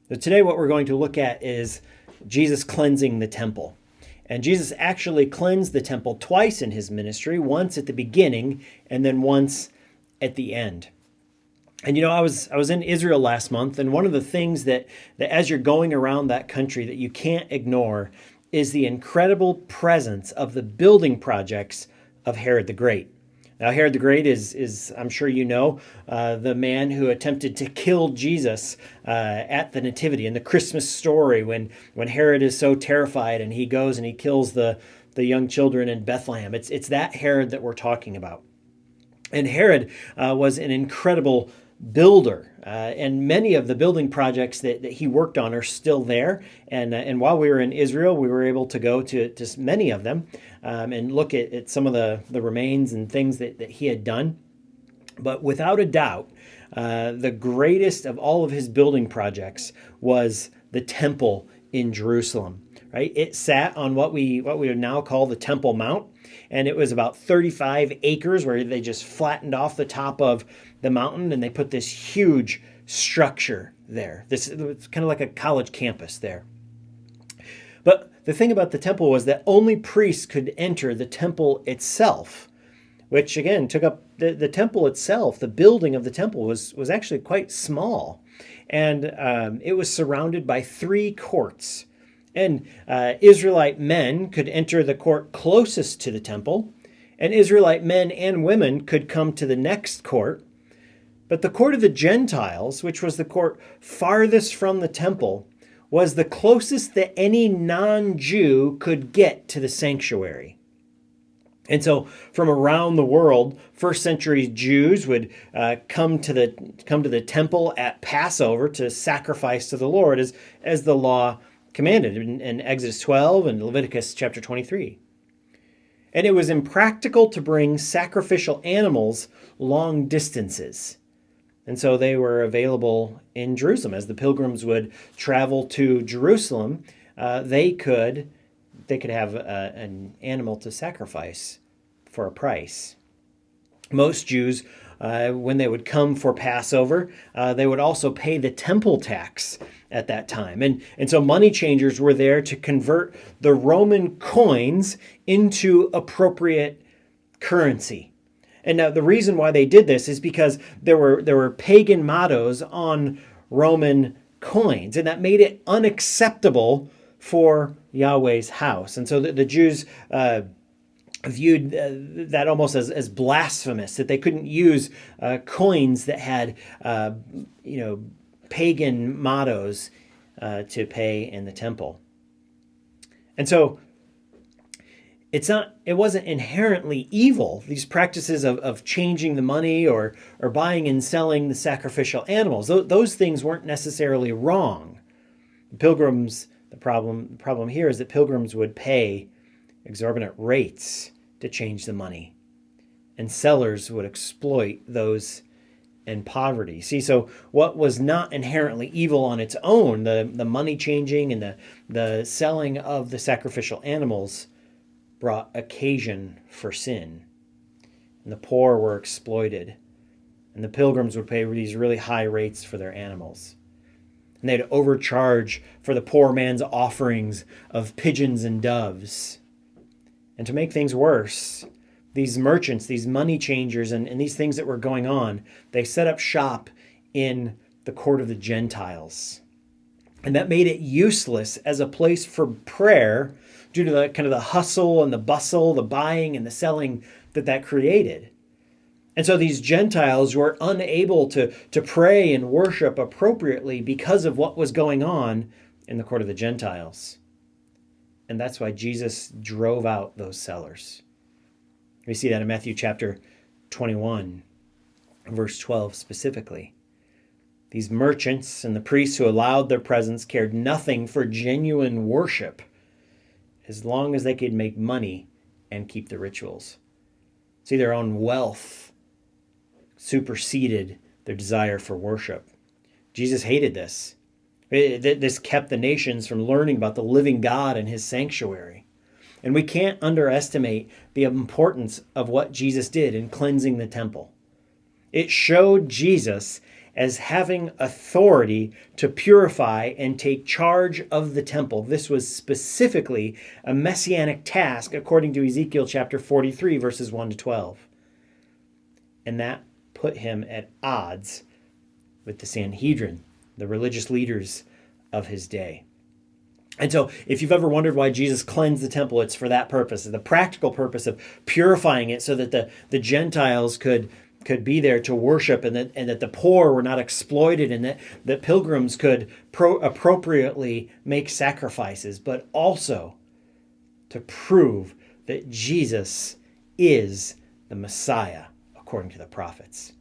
So today what we're going to look at is Jesus cleansing the temple. And Jesus actually cleansed the temple twice in his ministry, once at the beginning and then once at the end. And I was in Israel last month, and one of the things that as you're going around that country that you can't ignore is the incredible presence of the building projects of Herod the Great. Now, Herod the Great is I'm sure you know, the man who attempted to kill Jesus at the Nativity in the Christmas story when Herod is so terrified and he goes and he kills the young children in Bethlehem. It's that Herod that we're talking about. And Herod was an incredible builder, and many of the building projects that he worked on are still there. And while we were in Israel, we were able to go to many of them and look at some of the remains and things that he had done. But without a doubt, the greatest of all of his building projects was the temple in Jerusalem. Right? It sat on what we would now call the Temple Mount, and it was about 35 acres where they just flattened off the top of the mountain and they put this huge structure there. It's kind of like a college campus there. But the thing about the temple was that only priests could enter the temple itself, which again took up the temple itself. The building of the temple was actually quite small, and it was surrounded by 3 courts. And Israelite men could enter the court closest to the temple, and Israelite men and women could come to the next court. But the court of the Gentiles, which was the court farthest from the temple, was the closest that any non-Jew could get to the sanctuary. And so from around the world, first century Jews would come to the temple at Passover to sacrifice to the Lord as the law commanded in Exodus 12 and Leviticus chapter 23. And it was impractical to bring sacrificial animals long distances. And so they were available in Jerusalem. As the pilgrims would travel to Jerusalem, they could have an animal to sacrifice for a price. Most Jews, when they would come for Passover, they would also pay the temple tax at that time. And so money changers were there to convert the Roman coins into appropriate currency. And now the reason why they did this is because there were pagan mottos on Roman coins, and that made it unacceptable for Yahweh's house. And so the Jews viewed that almost as blasphemous, that they couldn't use coins that had pagan mottos to pay in the temple. And so it wasn't inherently evil, these practices of changing the money or buying and selling the sacrificial animals. Those things weren't necessarily wrong. The problem here is that pilgrims would pay exorbitant rates to change the money, and sellers would exploit those in poverty. See, so what was not inherently evil on its own, the money changing and the selling of the sacrificial animals, brought occasion for sin. And the poor were exploited, and the pilgrims would pay these really high rates for their animals. And they'd overcharge for the poor man's offerings of pigeons and doves. And to make things worse, these merchants, these money changers, and these things that were going on, they set up shop in the court of the Gentiles. And that made it useless as a place for prayer due to the kind of the hustle and the bustle, the buying and the selling that created. And so these Gentiles were unable to pray and worship appropriately because of what was going on in the court of the Gentiles. And that's why Jesus drove out those sellers. We see that in Matthew chapter 21, verse 12 specifically. These merchants and the priests who allowed their presence cared nothing for genuine worship as long as they could make money and keep the rituals. See, their own wealth superseded their desire for worship. Jesus hated this. This kept the nations from learning about the living God and his sanctuary. And we can't underestimate the importance of what Jesus did in cleansing the temple. It showed Jesus as having authority to purify and take charge of the temple. This was specifically a messianic task according to Ezekiel chapter 43, verses 1 to 12. And that put him at odds with the Sanhedrin, the religious leaders of his day. And so if you've ever wondered why Jesus cleansed the temple, it's for that purpose, the practical purpose of purifying it so that the Gentiles could be there to worship, and that the poor were not exploited, and that pilgrims could appropriately make sacrifices, but also to prove that Jesus is the Messiah according to the prophets.